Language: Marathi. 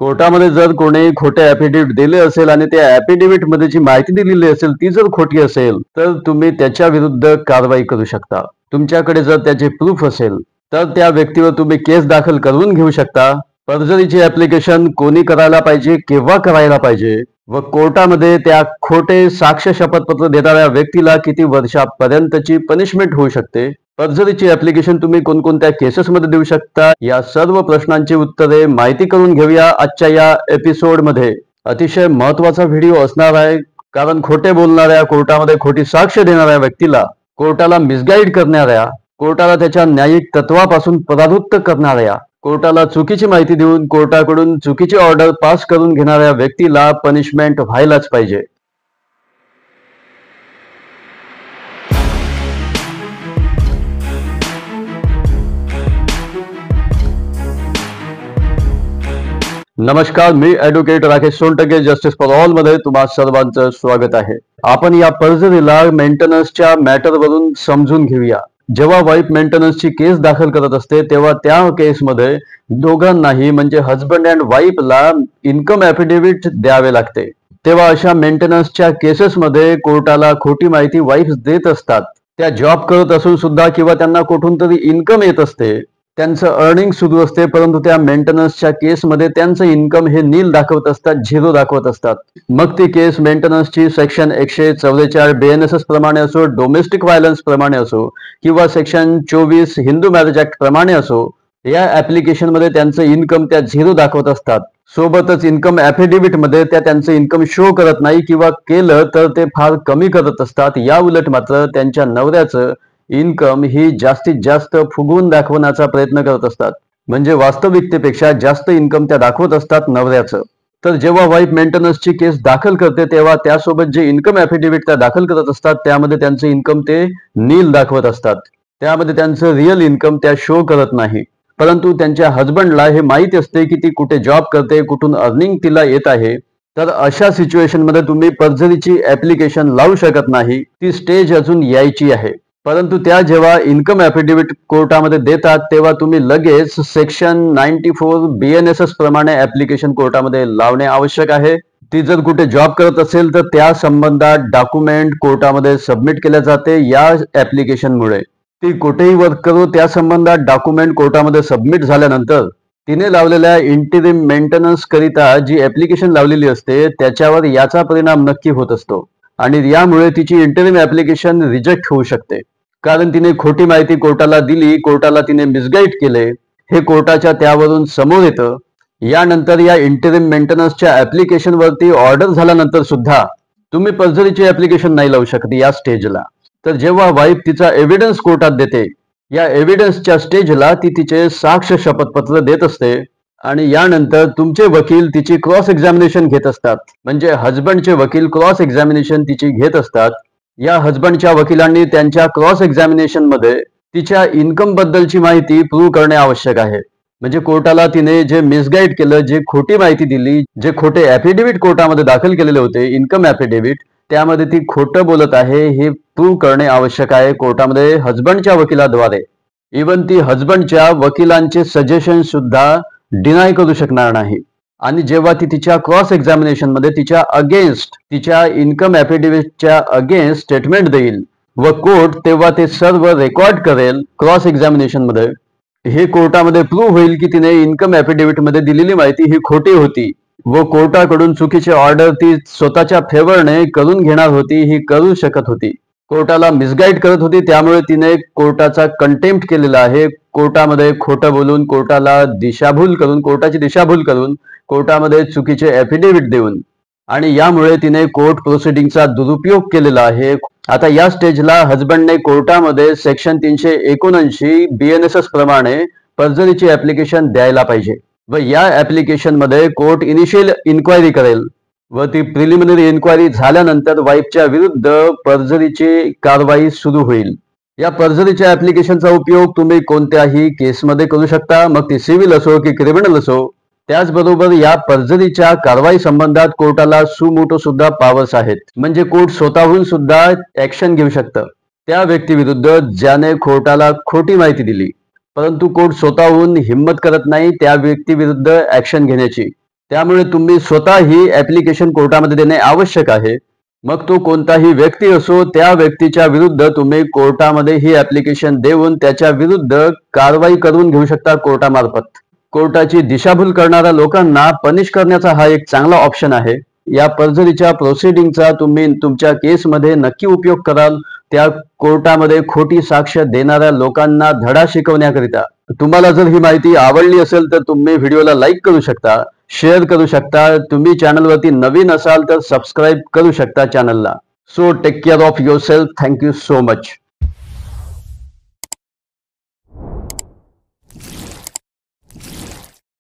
कोर्टामध्ये जर कोणी खोटे ऍफिडेव्हिट दिले असेल आणि त्या ऍफिडेव्हिट मध्ये जी माहिती दिलेली असेल ती जर खोटी असेल तर तुम्ही त्याच्या विरुद्ध कारवाई करू शकता। तुमच्याकडे जर त्याचे प्रूफ असेल तर त्या व्यक्तीवर तुम्ही केस दाखल करून घेऊ शकता। पर्जरीची ऍप्लिकेशन कोणी करायला पाहिजे, केव्हा करायला पाहिजे व कोर्टामध्ये त्या खोटे साक्ष शपथपत्र देणाऱ्या व्यक्तीला किती वर्षापर्यंतची पनिशमेंट होऊ शकते, पर्जरीची ऍप्लिकेशन तुम्ही कोणकोणत्या केसेसमध्ये देऊ शकता, या सर्व प्रश्नांची उत्तरे माहिती करून घेऊया आजच्या या एपिसोड मध्ये। अतिशय महत्वाचा व्हिडिओ असणार आहे, कारण खोटे बोलणाऱ्या, कोर्टामध्ये खोटी साक्ष देणाऱ्या व्यक्तीला, कोर्टाला मिसगाईड करणाऱ्या, कोर्टाला त्याच्या न्यायिक तत्वापासून परावृत्त करणाऱ्या, कोर्टाला चुकीची माहिती देऊन कोर्टाकडून चुकीची ऑर्डर पास करून घेणाऱ्या व्यक्तीला पनिशमेंट व्हायलाच पाहिजे। नमस्कार, मी advocate Rakesh Sontakke, justice for all मध्ये तुम्हा सर्वांचं स्वागत आहे। आपण या पर्जरीला मेंटेनन्सच्या मॅटरवरून समजून घेऊया। जेव्हा वाईफ मेंटेनन्सची केस दाखल करत असते तेव्हा त्या केसमध्ये दोघांनाही म्हणजे हजबंड अँड वाईफला इन्कम ॲफिडेव्हिट द्यावे लागते। तेव्हा अशा मेंटेनन्सच्या केसेसमध्ये कोर्टाला खोटी माहिती वाईफ देत असतात। त्या जॉब करत असून सुद्धा किंवा त्यांना कुठून तरी इन्कम येत असते, त्यांचं अर्निंग सुरू असते, परंतु त्या मेंटेनन्सच्या केसमध्ये त्यांचं इन्कम हे नील दाखवत असतात, झिरो दाखवत असतात। मग ती केस मेंटेनन्सची सेक्शन 144 BNSS प्रमाणे असो, डोमेस्टिक व्हायलन्स प्रमाणे असो किंवा सेक्शन 24 हिंदू मॅरेज ऍक्ट प्रमाणे असो, या ऍप्लिकेशन मध्ये त्यांचं इन्कम त्या झिरो दाखवत असतात। सोबतच इन्कम ऍफिडेव्हिट मध्ये त्या त्यांचं इन्कम शो करत नाही किंवा केलं तर ते फार कमी करत असतात। या उलट मात्र त्यांच्या नवऱ्याचं इन्कम ही जास्तीत जास्त फुगवून दाखवण्याचा प्रयत्न करत असतात, म्हणजे वास्तविकतेपेक्षा जास्त इन्कम त्या दाखवत असतात नवऱ्याचं। तर जेव्हा वाईफ मेंटेनन्सची केस दाखल करते तेव्हा त्यासोबत जे इन्कम ॲफिडेव्हिट त्या दाखल करत असतात त्यामध्ये त्यांचं इन्कम ते नील दाखवत असतात, त्यामध्ये त्यांचं रिअल इन्कम त्या शो करत नाही। परंतु त्यांच्या हजबंडला हे माहिती असते की ती कुठे जॉब करते, कुठून अर्निंग तिला येत आहे। तर अशा सिच्युएशन मध्ये तुम्ही पर्जरीची ऍप्लिकेशन लावू शकत नाही, ती स्टेज अजून यायची आहे। परंतु त्या जेव्हा इन्कम ॲफिडेव्हिट कोर्टामध्ये देतात तेव्हा तुम्ही लगेच सेक्शन 94 BNSS प्रमाणे ऍप्लिकेशन कोर्टामध्ये लावणे आवश्यक आहे। ती जर कुठे जॉब करत असेल तर त्या संबंधात डॉक्युमेंट कोर्टामध्ये सबमिट केले जाते। या ऍप्लिकेशनमुळे ती कुठेही वर्क करो, त्या संबंधात डॉक्युमेंट कोर्टामध्ये सबमिट झाल्यानंतर तिने लावलेल्या इंटिरिम मेंटेनन्स करिता जी ऍप्लिकेशन लावलेली असते त्याच्यावर याचा परिणाम नक्की होत असतो आणि यामुळे तिची इंटरिम ऍप्लिकेशन रिजेक्ट होऊ शकते, कारण तिने खोटी माहिती कोर्टाला दिली, कोर्टाला तिने मिसगाईड केले, हे कोर्टाच्या त्यावरून समोर येतं। यानंतर या इंटरिम मेंटेनन्सच्या ऍप्लिकेशन वरती ऑर्डर झाल्यानंतर सुद्धा तुम्ही पर्जरीची ऍप्लिकेशन नाही लावू शकत या स्टेजला। तर जेव्हा वाईफ तिचा एव्हिडन्स कोर्टात देते, या एव्हिडन्सच्या स्टेजला ती तिचे साक्ष शपथपत्र देत असते आणि यानंतर तुमचे वकील तिची क्रॉस एक्झामिनेशन घेत असतात, म्हणजे हजबंडचे वकील क्रॉस एक्झामिनेशन तिची घेत असतात। या हजबंडच्या वकिलांनी त्यांच्या क्रॉस एक्झामिनेशन मध्ये तिच्या इन्कम बद्दलची माहिती प्रूव्ह करणे आवश्यक आहे, म्हणजे कोर्टाला तिने जे मिसगाईड केलं, जे खोटी माहिती दिली, जे खोटे ॲफिडेव्हिट कोर्टामध्ये दाखल केलेले होते इन्कम ॲफिडेव्हिट, त्यामध्ये ती खोटं बोलत आहे हे प्रूव्ह करणे आवश्यक आहे कोर्टामध्ये हजबंडच्या वकिलाद्वारे। इवन ती हजबंडच्या वकिलांचे सजेशन सुद्धा डिनाय करू शकणार नाही। आणि जेव्हा ती तिच्या क्रॉस एक्झामिनेशन मध्ये तिच्या अगेन्स्ट, तिच्या इन्कम ॲफिडेव्हिटच्या अगेन्स्ट स्टेटमेंट देईल व कोर्ट तेव्हा ते सर्व रेकॉर्ड करेल क्रॉस एक्झामिनेशन मध्ये, हे कोर्टामध्ये प्रूव्ह होईल की तिने इन्कम ॲफिडेव्हिट मध्ये दिलेली माहिती ही खोटी होती व कोर्टाकडून चुकीची ऑर्डर ती स्वतःच्या फेवरने करून घेणार होती, ही करू शकत होती, कोर्टाला मिसगाईड करत होती। त्यामुळे तिने कोर्टाचा कंटेम्प्ट केलेला आहे, कोर्टामध्ये खोटं बोलून, कोर्टाला दिशाभूल करून, कोर्टाची दिशाभूल करून, कोर्टामध्ये चुकीचे ॲफिडेव्हिट देऊन, आणि यामुळे तिने कोर्ट प्रोसिडिंगचा दुरुपयोग केलेला आहे। आता या स्टेजला हजबंडने कोर्टामध्ये सेक्शन 379 BNSS प्रमाणे पर्जरीची ऍप्लिकेशन द्यायला पाहिजे व या ऍप्लिकेशन मध्ये कोर्ट इनिशियल इन्क्वायरी करेल व ती प्रिलिमिनरी इन्क्वायरी झाल्यानंतर वाईफच्या विरुद्ध पर्जरीची कारवाई सुरू होईल। या पर्जरीच्या ऍप्लिकेशनचा उपयोग तुम्ही कोणत्याही केसमध्ये करू शकता, मग ती सिव्हिल असो की क्रिमिनल असो। त्याचबरोबर या पर्जरीच्या कारवाई संबंधात कोर्टाला सुमोटो सुद्धा पॉवर्स आहेत, म्हणजे कोर्ट स्वतःहून सुद्धा ऍक्शन घेऊ शकतं त्या व्यक्तीविरुद्ध ज्याने कोर्टाला खोटी माहिती दिली, परंतु कोर्ट स्वतःहून हिम्मत करत नाही त्या व्यक्तीविरुद्ध ऍक्शन घेण्याची। त्यामुळे तुम्ही स्वतः ही ऍप्लिकेशन कोर्टामध्ये देणे आवश्यक आहे. मग तो कोणताही व्यक्ती असो, त्या व्यक्तीच्या विरुद्ध तुम्ही कोर्टामध्ये ही ऍप्लिकेशन देऊन त्याच्या विरुद्ध कारवाई करून घेऊ शकता कोर्टामार्फत. कोर्टाची दिशाभूल करणाऱ्या लोकांना पनिश करण्याचा हा एक चांगला ऑप्शन आहे. या पर्जरीच्या प्रोसिडिंगचा तुम्ही तुमच्या केसमध्ये नक्की उपयोग कराल, त्या कोर्टामध्ये खोटी साक्ष देणाऱ्या लोकांना धडा शिकवण्याकरिता. तुम्हाला जर ही माहिती आवडली असेल तर तुम्ही व्हिडिओला लाईक करू शकता, शेअर करू शकता. तुम्ही चॅनलवरती नवीन असाल तर सबस्क्राईब करू शकता चॅनलला. So take care of yourself. Thank you so much.